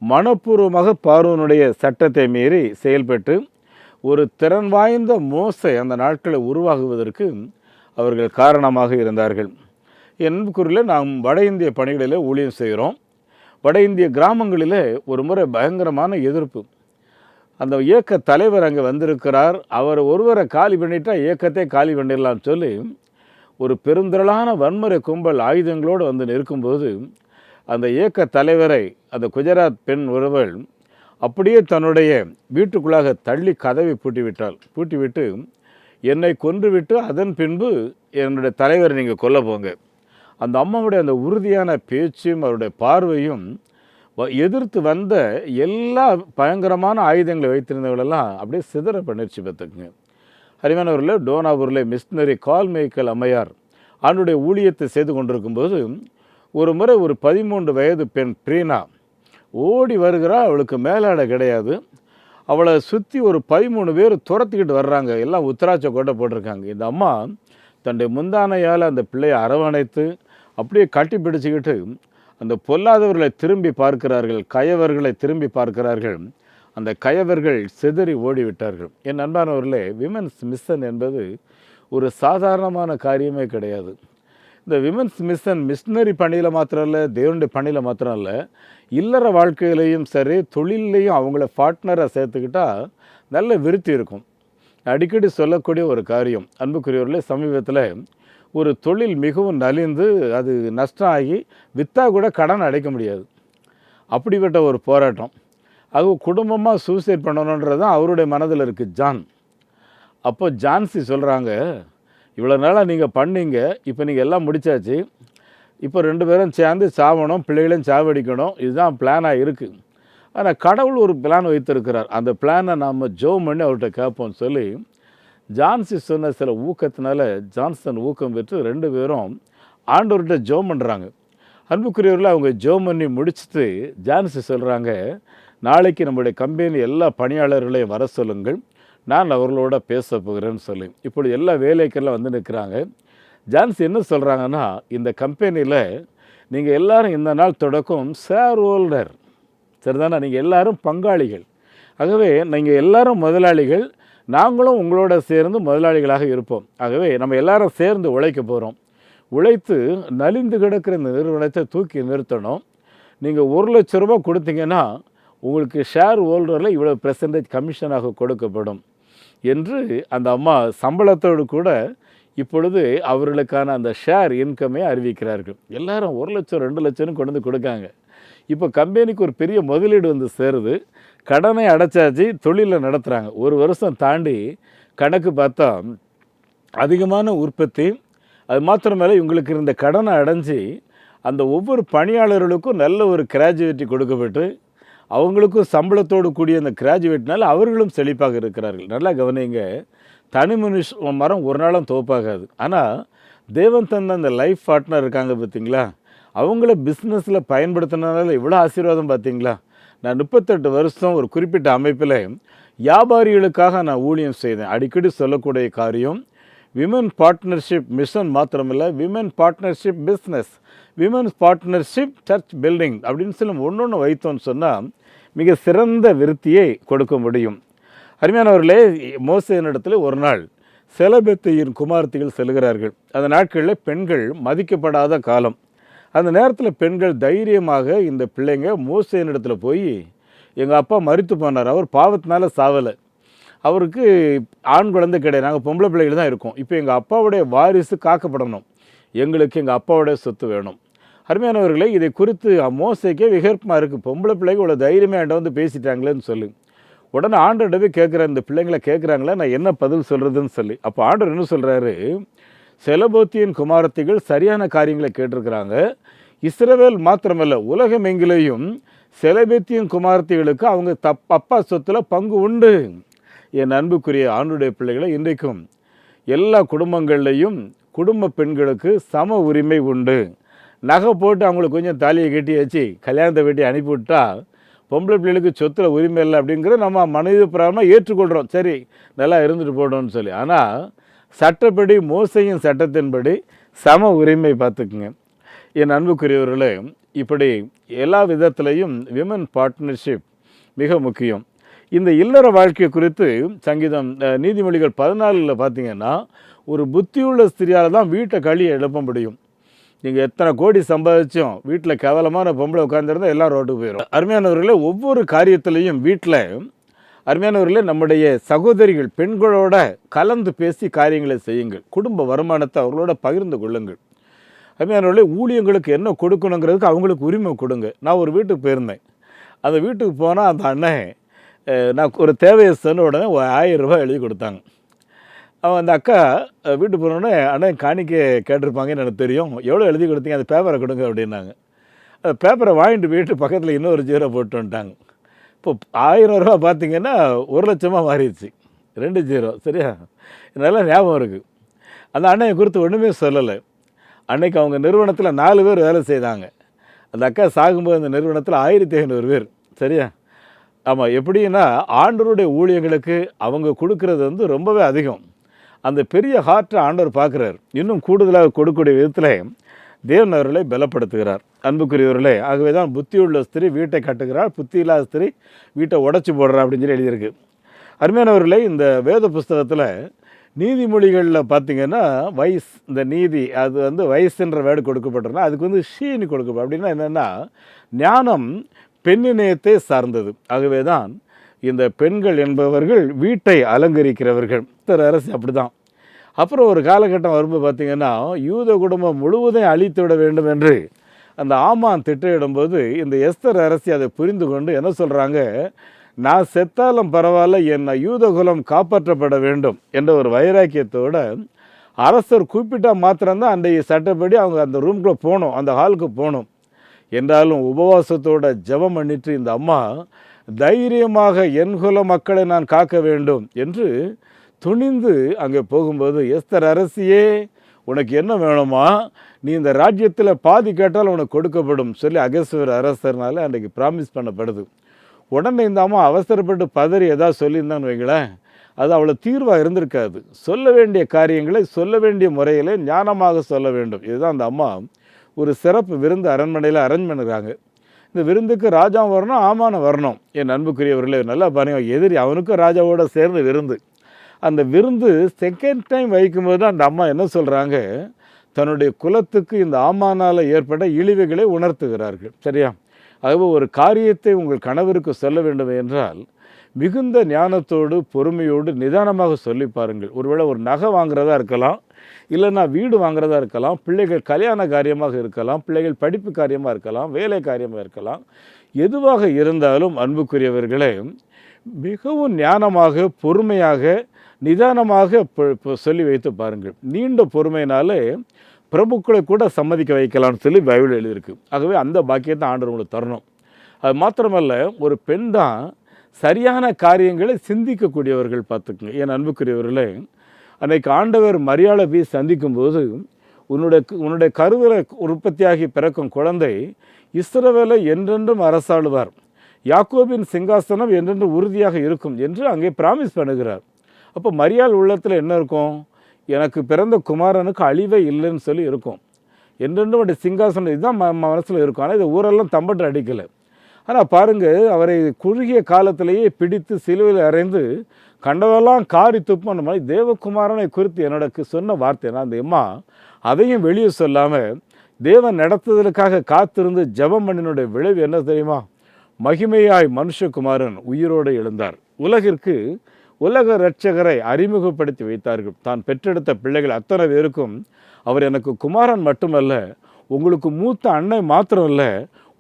மனப்பூர்வமாக பார்வோனுடைய சட்டத்தை மீறி செயல்பட்டு ஒரு திறன் வாய்ந்த மோசை அந்த நாட்களை உருவாகுவதற்கு அவர்கள் காரணமாக இருந்தார்கள். என்பதுக்குரிய நாம் வட இந்திய பணிகளில் ஊழியம் செய்கிறோம். வட இந்திய கிராமங்களில் ஒரு முறை பயங்கரமான எதிர்ப்பு. அந்த இயக்க தலைவர் அங்கே வந்திருக்கிறார், அவர் ஒருவரை காலி பண்ணிட்டா இயக்கத்தை காலி பண்ணிடலான்னு சொல்லி ஒரு பெருந்திரளான வன்முறை கும்பல் ஆயுதங்களோடு நிற்கும்போது அந்த இயக்க தலைவரை அந்த குஜராத் பெண் ஒருவள் அப்படியே தன்னுடைய வீட்டுக்குள்ளாக தள்ளி கதவை பூட்டிவிட்டு என்னை கொன்றுவிட்டு அதன் பின்பு என்னுடைய தலைவரை நீங்கள் கொல்ல போங்க. அந்த அம்மாவுடைய அந்த உறுதியான பேச்சும் அவருடைய பார்வையும் எதிர்த்து வந்த எல்லா பயங்கரமான ஆயுதங்களை வைத்திருந்தவர்களெல்லாம் அப்படியே சிதற பண்ணிருச்சு. பார்த்துக்குங்க. அருமையானவர்களே, டோனாவூரில் மிஷினரி கால் மேய்க்கல் அம்மையார் ஆண்டுடைய ஊழியத்தை செய்து கொண்டிருக்கும்போது ஒரு முறை ஒரு 13 வயது பெண் பிரீனா ஓடி வருகிறா. அவளுக்கு மேலாடை கிடையாது. அவளை சுற்றி ஒரு 13 பேர் துரத்திக்கிட்டு வர்றாங்க. எல்லாம் உத்தராட்ச கோட்டை போட்டிருக்காங்க. இந்த அம்மா தன்னுடைய முந்தானையால் அந்த பிள்ளையை அரவணைத்து அப்படியே கட்டி பிடிச்சிக்கிட்டு அந்த பொல்லாதவர்களை திரும்பி பார்க்கிறார்கள், கயவர்களை திரும்பி பார்க்கிறார்கள். அந்த கயவர்கள் சிதறி ஓடிவிட்டார்கள். என் அன்பானவர்களே, விமென்ஸ் மிஷன் என்பது ஒரு சாதாரணமான காரியமே கிடையாது. இந்த விமென்ஸ் மிஷன் மிஷினரி பணியில் மாத்திரம் இல்லை, தேவனுடைய பணியில் மாத்திரம் இல்லை, இல்லற வாழ்க்கையிலையும் சரி, தொழிலையும் அவங்கள பார்ட்னராக சேர்த்துக்கிட்டால் நல்ல விருத்தி இருக்கும். அடிக்கடி சொல்லக்கூடிய ஒரு காரியம், அன்புக்குரியவர்களே, சமீபத்தில் ஒரு தொழில் மிகவும் நலிந்து அது நஷ்டம் ஆகி விற்றா கூட கடன் அடைக்க முடியாது. அப்படிப்பட்ட ஒரு போராட்டம். அது குடும்பமாக சூசைட் பண்ணணுன்றது தான் அவருடைய மனதில் இருக்குது ஜான். அப்போ ஜான்சி சொல்கிறாங்க, இவ்வளோ நாளாக நீங்கள் பண்ணீங்க, இப்போ நீங்கள் எல்லாம் முடித்தாச்சு, இப்போ 2 பேரும் சேர்ந்து சாவணும், பிள்ளைகளையும் சாவடிக்கணும், இதுதான் பிளானாக இருக்குது. ஆனால் கடவுள் ஒரு பிளான் வைத்திருக்கிறார். அந்த பிளானை நாம் ஜோம் பண்ணி அவர்கிட்ட கேட்போம்னு சொல்லி ஜான்சி சொன்ன சில ஊக்கத்தினால ஜான்சன் ஊக்கம் பெற்று 2 பேரும் ஆண்டவர்கிட்ட ஜோம் பண்ணுறாங்க. அன்புக்குரியவர்கள் அவங்க ஜோம் பண்ணி முடிச்சுட்டு ஜான்சி சொல்கிறாங்க, நாளைக்கு நம்முடைய கம்பெனி எல்லா பணியாளர்களையும் வர சொல்லுங்கள், நான் அவர்களோட பேச போகிறேன்னு சொல்லி. இப்படி எல்லா வேலைக்கெல்லாம் நிற்கிறாங்க. ஜான்சி என்ன சொல்கிறாங்கன்னா, இந்த கம்பெனியில் நீங்கள் எல்லோரும் இந்த நாள் தொடக்கம் ஷேர் ஹோல்டர், சரிதானே, நீங்கள் எல்லோரும் பங்காளிகள். ஆகவே நீங்கள் எல்லோரும் முதலாளிகள், நாங்களும் உங்களோட சேர்ந்து முதலாளிகளாக இருப்போம். ஆகவே நம்ம எல்லாரும் சேர்ந்து உழைக்க போகிறோம். உழைத்து நலிந்து கிடக்கிற இந்த நிறுவனத்தை தூக்கி நிறுத்தணும். நீங்கள் 1 லட்ச ரூபா கொடுத்தீங்கன்னா உங்களுக்கு ஷேர் ஹோல்டரில் இவ்வளோ % கமிஷனாக கொடுக்கப்படும் என்று அந்த அம்மா சம்பளத்தோடு கூட இப்பொழுது அவர்களுக்கான அந்த ஷேர் இன்கமே அறிவிக்கிறார்கள். எல்லாரும் 1 லட்சம் 2 லட்சம்னு கொண்டு கொடுக்காங்க. இப்போ கம்பெனிக்கு ஒரு பெரிய முதலீடு சேருது. கடனை அடைச்சாச்சு, தொழிலை நடத்துகிறாங்க. ஒரு வருஷம் தாண்டி கணக்கு பார்த்தா அதிகமான உற்பத்தி. அது மாத்திரமேல இவங்களுக்கு இருந்த கடனை அடைஞ்சு அந்த ஒவ்வொரு பணியாளர்களுக்கும் நல்ல ஒரு கிராஜுவேட்டி கொடுக்கப்பட்டு அவங்களுக்கும் சம்பளத்தோடு கூடிய அந்த கிராஜுவேட்னால அவர்களும் செழிப்பாக இருக்கிறார்கள். நல்லா கவனிங்க, தனி மரம் ஒரு நாளும் தோப்பாகாது. ஆனால் தேவன் தந்த அந்த லைஃப் பார்ட்னர் இருக்காங்க பார்த்தீங்களா, அவங்கள பிஸ்னஸில் பயன்படுத்தினால இவ்வளோ ஆசீர்வாதம் பார்த்தீங்களா. நான் 38 வருஷம் ஒரு குறிப்பிட்ட அமைப்பில் வியாபாரிகளுக்காக நான் ஊழியம் செய்தேன். அடிக்கடி சொல்லக்கூடிய காரியம், விமன் பார்ட்னர்ஷிப் மிஷன் மாத்திரமில்லை, women partnership business, women's partnership search building அப்படின்னு சொல்லி ஒன்று வைத்தோன்னு சொன்னால் மிக சிறந்த விருத்தியை கொடுக்க முடியும். அருமையானவர்களே, மோசேயினிடத்தில் ஒரு நாள் செலபெத்தியின் குமார்த்திகள் செல்கிறார்கள். அந்த நாட்களில் பெண்கள் மதிக்கப்படாத காலம். அந்த நேரத்தில் பெண்கள் தைரியமாக இந்த பிள்ளைங்க மோசேயினிடத்தில் போய், எங்கள் அப்பா மரித்து போனார், அவர் பாவத்தினால சாவலை, அவருக்கு ஆண் குழந்தை கிடையாது, நாங்கள் பொம்பளை பிள்ளைகள் தான் இருக்கோம், இப்போ எங்கள் அப்பாவுடைய வாரிசு காக்கப்படணும், எங்களுக்கு எங்கள் அப்பாவுடைய சொத்து வேணும். அருமையானவர்களே, இதை குறித்து மோசேக்கே விகற்பமாக இருக்குது. பொம்பளை பிள்ளைங்க இவ்வளோ தைரியமாக என்கிட்ட வந்து பேசிட்டாங்களேன்னு சொல்லி உடனே ஆண்டவர்கிட்ட போய் கேட்குறேன், இந்த பிள்ளைங்களை கேட்குறாங்களே, நான் என்ன பதில் சொல்கிறதுன்னு சொல்லி. அப்போ ஆண்டவர் என்ன சொல்கிறாரு, செலபோத்தியின் குமாரத்திகள் சரியான காரியங்களை கேட்டிருக்கிறாங்க. இஸ்ரவேல் மாத்திரமல்ல, உலகம் எங்கிலேயும் செலபேத்தியின் குமாரத்திகளுக்கு அவங்க அப்பா சொத்தில் பங்கு உண்டு. என் அன்புக்குரிய ஆண்டுடைய பிள்ளைகளை, இன்றைக்கும் எல்லா குடும்பங்கள்லேயும் குடும்ப பெண்களுக்கு சம உரிமை உண்டு. நகை போட்டு அவங்களுக்கு கொஞ்சம் தாலியை கட்டி வச்சு கல்யாணத்தை வெட்டி அனுப்பிவிட்டா பொம்பளை பிள்ளைகளுக்கு சொத்தில் உரிமை இல்லை அப்படிங்கிற நம்ம மனித பிராயமாக ஏற்றுக்கொள்கிறோம். சரி, நல்லா இருந்துட்டு போடணும்னு சொல்லி. ஆனால் சட்டப்படி, மோசையின் சட்டத்தின்படி சம உரிமை பார்த்துக்குங்க. என் அன்புக்குரியவர்களே, இப்படி எல்லா விதத்திலையும் விமன் பார்ட்னர்ஷிப் மிக முக்கியம். இந்த இல்லற வாழ்க்கை குறித்து சங்கீதம் நீதிமொழிகள் 14 பார்த்தீங்கன்னா, ஒரு புத்தியுள்ள ஸ்திரியால் தான் வீட்டை களியை எழுப்ப முடியும். நீங்கள் எத்தனை கோடி சம்பாதிச்சும் வீட்டில் கேவலமான பொம்பளை உட்காந்துருந்தால் எல்லாம் ரோட்டுக்கு போயிடும். அருமையானவர்களே, ஒவ்வொரு காரியத்திலையும் வீட்டில் அருமையானவர்களே, நம்முடைய சகோதரிகள் பெண்களோட கலந்து பேசி காரியங்களை செய்யுங்கள். குடும்ப வருமானத்தை அவர்களோட பகிர்ந்து கொள்ளுங்கள். அருமையானவர்களே, ஊழியங்களுக்கு என்ன கொடுக்கணுங்கிறதுக்கு அவங்களுக்கு உரிமை கொடுங்க. நான் ஒரு வீட்டுக்கு போயிருந்தேன். அந்த வீட்டுக்கு போனால் அந்த அண்ணன் நான் ஒரு தேவையை சொன்ன உடனே 1000 ரூபாய் எழுதி கொடுத்தாங்க. அவன் அந்த அக்கா வீட்டுக்கு போனோடனே, அண்ணன் காணிக்க கேட்டிருப்பாங்கன்னு எனக்கு தெரியும், எவ்வளோ எழுதி கொடுத்தீங்க, அந்த பேப்பரை கொடுங்க அப்படின்னாங்க. அந்த பேப்பரை வாங்கிட்டு போயிட்டு பக்கத்தில் இன்னொரு 0 போட்டு வந்துட்டாங்க. இப்போ 1000 ரூபா பார்த்தீங்கன்னா 1,00,000 மாறிடுச்சு, 2 0. சரியா? நல்லா ஞாபகம் இருக்குது. அந்த அண்ணனை குறித்து ஒன்றுமே சொல்லலை. அன்னைக்கு அவங்க நிறுவனத்தில் 4 பேர் வேலை செய்தாங்க. அந்த அக்கா சாகும்போது அந்த நிறுவனத்தில் 1500 பேர். சரியா? ஆமாம். எப்படின்னா, ஆண்டவருடைய ஊழியங்களுக்கு அவங்க கொடுக்கறது வந்து ரொம்பவே அதிகம். அந்த பெரிய ஹார்ட்டை ஆண்டவர் பார்க்குறார். இன்னும் கூடுதலாக கொடுக்கக்கூடிய விதத்தில் தேவன் அவர்களை பலப்படுத்துகிறார். அன்புக்குரியவர்களே, ஆகவே தான் புத்தியுள்ள ஸ்திரீ வீட்டை கட்டுகிறார், புத்தி இல்லாத ஸ்திரீ வீட்டை உடச்சி போடுறா அப்படின்னு சொல்லி எழுதியிருக்கு. அருமையானவர்களே, இந்த வேத புஸ்தகத்தில் நீதிமொழிகளில் பார்த்திங்கன்னா வயசு, இந்த நீதி அது வந்து வயசுன்ற வேர்டு கொடுக்கப்பட்டிருந்தா அதுக்கு வந்து ஷீனி கொடுக்கப்படும். அப்படின்னா என்னென்னா, ஞானம் பெண்ணிணையத்தை சார்ந்தது. ஆகவே தான் இந்த பெண்கள் என்பவர்கள் வீட்டை அலங்கரிக்கிறவர்கள். அரசு அப்படி தான். அப்புறம் ஒரு காலகட்டம் வரும்போது பார்த்திங்கன்னா, யூத குடும்பம் முழுவதும் அழித்து விட வேண்டும் என்று அந்த ஆமான் திட்டமிடும்போது இந்த எஸ்தர் அரசி அதை புரிந்து கொண்டு என்ன சொல்கிறாங்க, நான் செத்தாலும் பரவாயில்ல, என்னை யூதகுலம் காப்பாற்றப்பட வேண்டும் என்ற ஒரு வைராக்கியத்தோடு அரசர் கூப்பிட்டால் மாத்திரம்தான் அன்றைய சட்டப்படி அவங்க அந்த ரூம்குள்ளே போகணும், அந்த ஹாலுக்கு போகணும். என்றாலும் உபவாசத்தோட ஜெபம் பண்ணிட்டு இந்த அம்மா தைரியமாக என் குல மக்களை நான் காக்க வேண்டும் என்று துணிந்து அங்கே போகும்போது, எஸ்தர் அரசியே, உனக்கு என்ன வேணுமா, நீ இந்த ராஜ்யத்தில் பாதி கேட்டால் உனக்கு கொடுக்கப்படும் சொல்லி அகஸ்வேர் அரசர்னால அன்றைக்கு ப்ராமிஸ் பண்ணப்படுது. உடனே இந்த அம்மா அவசரப்பட்டு பதறி ஏதாவது சொல்லியிருந்தான்னு வைங்களேன், அது அவ்வளோ தீர்வாக இருந்திருக்காது. சொல்ல வேண்டிய காரியங்களை சொல்ல வேண்டிய முறையில் ஞானமாக சொல்ல வேண்டும். இதுதான் அந்த அம்மா ஒரு சிறப்பு விருந்து அரண்மனையில் அரேஞ்ச் பண்ணுறாங்க. இந்த விருந்துக்கு ராஜா வரணும், ஆமான வரணும். என் அன்புக்குரியவர்களே, நல்லா பாருங்க, எதிரி அவனுக்கும் ராஜாவோட சேர்ந்து விருந்து. அந்த விருந்து செகண்ட் டைம் வைக்கும்போது அந்த அம்மா என்ன சொல்கிறாங்க, தன்னுடைய குலத்துக்கு இந்த ஆமானால் ஏற்பட்ட இழிவுகளை உணர்த்துகிறார்கள். சரியா? ஆகவே ஒரு காரியத்தை உங்கள் கணவருக்கு சொல்ல வேண்டும் என்றால் மிகுந்த ஞானத்தோடு பொறுமையோடு நிதானமாக சொல்லி பாருங்கள். ஒருவேளை ஒரு நகை வாங்குறதா இருக்கலாம், இல்லைன்னா வீடு வாங்குறதா இருக்கலாம், பிள்ளைகள் கல்யாண காரியமாக இருக்கலாம், பிள்ளைகள் படிப்பு காரியமாக இருக்கலாம், வேலை காரியமாக இருக்கலாம். எதுவாக இருந்தாலும் அன்புக்குரியவர்களே, மிகவும் ஞானமாக, பொறுமையாக, நிதானமாக சொல்லி வைத்து பாருங்கள். நீண்ட பொறுமையினாலே பிரபுக்களை கூட சம்மதிக்க வைக்கலாம்னு சொல்லி பைபிள் எழுதியிருக்கு. ஆகவே அந்த பாக்கியத்தை ஆண்டவர் உங்களுக்கு தரணும். அது மாத்திரமல்ல, ஒரு பெண் தான் சரியான காரியங்களை சிந்திக்கக்கூடியவர்கள் பார்த்துக்குங்க. என் அன்புக்குரியவர்களே, அன்னைக்கு ஆண்டவர் மரியாளை போய் சந்திக்கும்போது, உன்னுடைய கருவில உற்பத்தியாகி பிறக்கும் குழந்தை இஸ்ரவேலை என்றென்றும் அரசாளுவார், யாக்கோபின் சிங்காசனம் என்றென்றும் உறுதியாக இருக்கும் என்று அங்கே பிராமிஸ் பண்ணுகிறார். அப்போ மரியாள் உள்ளத்தில் என்ன இருக்கும்? எனக்கு பிறந்த குமாரனுக்கு அழிவே இல்லைன்னு சொல்லி இருக்கும். என்றென்றும் அவருடைய சிங்காசனம் இதுதான் மனசில் இருக்கும். ஆனால் இது ஊரெல்லாம் தம்பட்டு அடிக்கலை. ஆனால் பாருங்கள், அவரை குறுகிய காலத்திலேயே பிடித்து சிலுவையில் அறைந்து கண்டவெல்லாம் காரி துப்புன மாதிரி தேவகுமாரனை குறித்து என்னோட சொன்ன வார்த்தை. அந்த அம்மா அதையும் வெளியே சொல்லாமல் தேவன் நடத்துதலுக்காக காத்திருந்து ஜெபம் பண்ணினுடைய விளைவு என்ன தெரியுமா? மகிமையாய் மனுஷகுமாரன் உயிரோடு எழுந்தார். உலகிற்கு உலக இரட்சகரை அறிமுகப்படுத்தி வைத்தார்கள். தான் பெற்றெடுத்த பிள்ளைகள் அத்தனை பேருக்கும் அவர் எனக்கு குமாரன் மட்டுமல்ல, உங்களுக்கு மூத்த அன்னை மாத்திரம் இல்லை,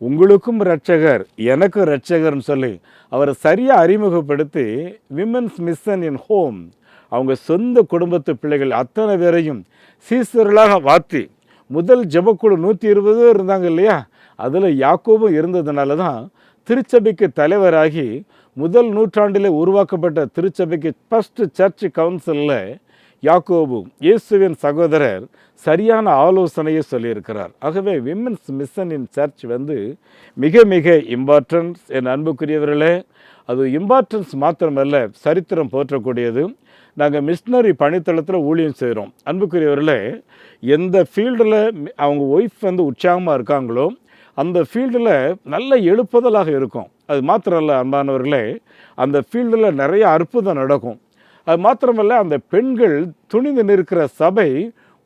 உங்களுக்கும் இரட்சகர், எனக்கும் இரட்சகர்னு சொல்லி அவரை சரியாக அறிமுகப்படுத்தி விமென்ஸ் மிஷன் இன் ஹோம், அவங்க சொந்த குடும்பத்து பிள்ளைகள் அத்தனை பேரையும் சீசர்களாக வாத்தி, முதல் ஜெபக்குழு 120 இருந்தாங்க இல்லையா, அதில் யாக்கோபும் இருந்ததுனால தான் திருச்சபைக்கு தலைவராகி முதல் நூற்றாண்டிலே உருவாக்கப்பட்ட திருச்சபைக்கு ஃபர்ஸ்ட் சர்ச் கவுன்சிலில் யாக்கோபு, இயேசுவின் சகோதரர், சரியான ஆலோசனையை சொல்லியிருக்கிறார். ஆகவே விமென்ஸ் மிஷன் இன் சர்ச் மிக மிக இம்பார்ட்டன்ஸ். என் அன்புக்குரியவர்களே, அது இம்பார்ட்டன்ஸ் மாத்திரமல்ல, சரித்திரம் போற்றக்கூடியது. நாங்கள் மிஷினரி பணித்தளத்தில் ஊழியம் செய்கிறோம். அன்புக்குரியவர்களே, எந்த ஃபீல்டில் அவங்க ஒய்ஃப் உற்சாகமாக இருக்காங்களோ அந்த ஃபீல்டில் நல்ல எழுப்புதலாக இருக்கும். அது மாத்திரம் இல்லை அன்பானவர்களே, அந்த ஃபீல்டில் நிறைய அற்புதம் நடக்கும். அது மாத்திரமல்ல, அந்த பெண்கள் துணிந்து நிற்கிற சபை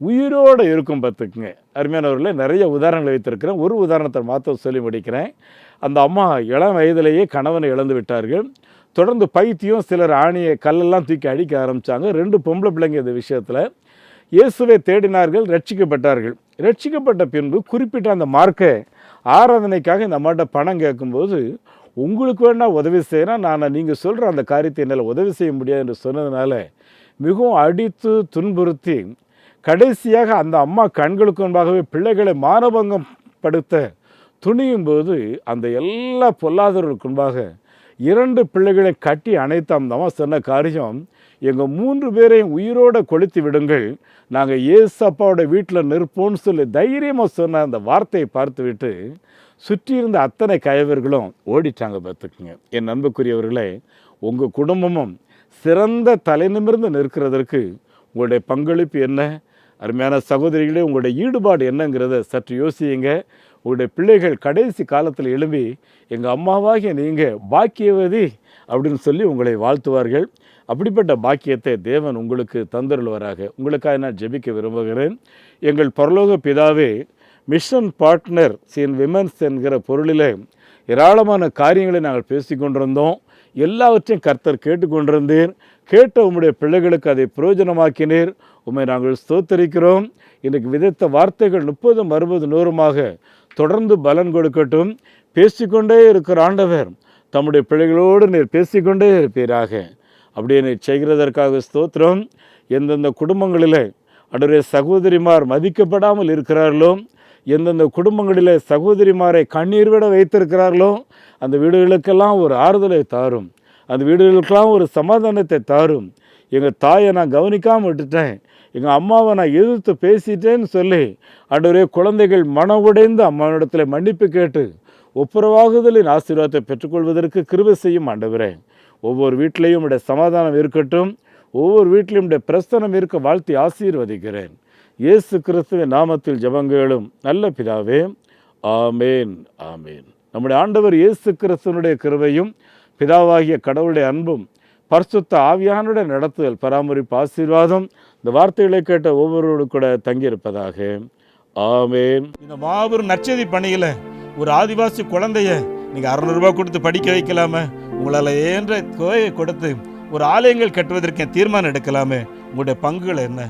உயிரோடு இருக்கும். பார்த்துக்குங்க அருமையானவர்களே, நிறைய உதாரணங்களை வைத்திருக்கிறேன். ஒரு உதாரணத்தை மாத்திரம் சொல்லி முடிக்கிறேன். அந்த அம்மா இளம் வயதிலேயே கணவனை இழந்து விட்டார்கள். தொடர்ந்து பைத்தியம், சிலர் ஆணியை கல்லெல்லாம் தூக்கி அடிக்க ஆரம்பித்தாங்க. 2 பொம்பளை பிள்ளைங்க இந்த விஷயத்தில் இயேசுவை தேடினார்கள், ரட்சிக்கப்பட்டார்கள். ரட்சிக்கப்பட்ட பின்பு குறிப்பிட்ட அந்த மார்க்க ஆராதனைக்காக இந்த அம்மாட்ட பணம் கேட்கும்போது, உங்களுக்கு வேணா உதவி செய்கிறேன், நான் நீங்கள் சொல்கிற அந்த காரியத்தை என்னால் உதவி செய்ய முடியாது என்று சொன்னதுனால மிகவும் அடித்து துன்புறுத்தி கடைசியாக அந்த அம்மா கண்களுக்கு முன்பாகவே பிள்ளைகளை மானபங்கம் படுத்த துணியும் போது அந்த எல்லா பொல்லாதவர்களுக்கு முன்பாக 2 பிள்ளைகளை கட்டி அணைத்த அந்த அம்மா சொன்ன காரியம், எங்கள் 3 பேரையும் உயிரோடு கொளுத்தி விடுங்கள், நாங்கள் ஏசப்பாவோட வீட்டில் நிற்போம்னு சொல்லி தைரியமாக சொன்ன அந்த வார்த்தையை பார்த்து விட்டு சுற்றி இருந்த அத்தனை கயவர்களும் ஓடிட்டாங்க. பார்த்துக்குங்க என் அன்புக்குரியவர்களே, உங்கள் குடும்பமும் சிறந்த தலை நிமிர்ந்து நிற்கிறதற்கு உங்களுடைய பங்களிப்பு என்ன? அருமையான சகோதரிகளே, உங்களுடைய ஈடுபாடு என்னங்கிறத சற்று யோசியுங்க. உங்களுடைய பிள்ளைகள் கடைசி காலத்தில் எழும்பி எங்கள் அம்மாவாகிய நீங்கள் பாக்கியவதி அப்படின்னு சொல்லி உங்களை வாழ்த்துவார்கள். அப்படிப்பட்ட பாக்கியத்தை தேவன் உங்களுக்கு தந்தருள்வராக. உங்களுக்காக நான் ஜெபிக்க விரும்புகிறேன். எங்கள் பரலோக பிதாவே, மிஷன் பார்ட்னர் இன் விமென்ஸ் என்கிற பொருளில் ஏராளமான காரியங்களை நாங்கள் பேசிக்கொண்டிருந்தோம். எல்லாவற்றையும் கர்த்தர் கேட்டுக்கொண்டிருந்தீர். கேட்ட உம்முடைய பிள்ளைகளுக்கு அதை பிரயோஜனமாக்கினீர். உம்மை நாங்கள் ஸ்தோத்தரிக்கிறோம். இன்றைக்கு விதைத்த வார்த்தைகள் 30, 60, 100 தொடர்ந்து பலன் கொடுக்கட்டும். பேசிக்கொண்டே இருக்கிற ஆண்டவர் தம்முடைய பிள்ளைகளோடு நீர் பேசிக்கொண்டே இருப்பீராக. அப்படியே நீர் செய்கிறதற்காக ஸ்தோத்திரம். எந்தெந்த குடும்பங்களில் அவருடைய சகோதரிமார் மதிக்கப்படாமல் இருக்கிறார்களோ, எந்தெந்த குடும்பங்களில் சகோதரிமாரை கண்ணீர் விட வைத்திருக்கிறார்களோ, அந்த வீடுகளுக்கெல்லாம் ஒரு ஆறுதலை தாரும், அந்த வீடுகளுக்கெல்லாம் ஒரு சமாதானத்தை தாரும். எங்கள் தாயை நான் கவனிக்காமல் விட்டுட்டேன், எங்கள் அம்மாவை நான் எதிர்த்து பேசிட்டேன்னு சொல்லி ஆண்டவரே, குழந்தைகள் மனம் உடைந்து அம்மாவிடத்தில் மன்னிப்பு கேட்டு ஒப்புரவாகுதலின் ஆசீர்வாதத்தை பெற்றுக்கொள்வதற்கு கிருபை செய்யும் ஆண்டவரே. ஒவ்வொரு வீட்டிலையும் உடைய சமாதானம் இருக்கட்டும், ஒவ்வொரு வீட்டிலையும் உடைய பிரசனம் இருக்க வாழ்த்தி ஆசீர்வதிக்கிறேன். இயேசு கிறிஸ்துவின் நாமத்தில் ஜெபங்களும் நல்ல பிதாவே, ஆமேன், ஆமேன். நம்முடைய ஆண்டவர் இயேசு கிறிஸ்துவனுடைய கிருபையும் பிதாவாகிய கடவுளுடைய அன்பும் பரிசுத்த ஆவியானுடைய நடத்துதல், பராமரிப்பு, ஆசீர்வாதம் இந்த வார்த்தைகளை கேட்ட ஒவ்வொருவரோடு கூட தங்கியிருப்பதாக. ஆமேன். இந்த மாபெரும் நற்செய்தி பணியில் ஒரு ஆதிவாசி குழந்தைய நீங்கள் 600 ரூபாய் கொடுத்து படிக்க வைக்கலாமே, உங்களால் ஏன்ற தொகையை கொடுத்து ஒரு ஆலயங்கள் கட்டுவதற்கு தீர்மானம் எடுக்கலாமே, உங்களுடைய பங்குகள் என்ன?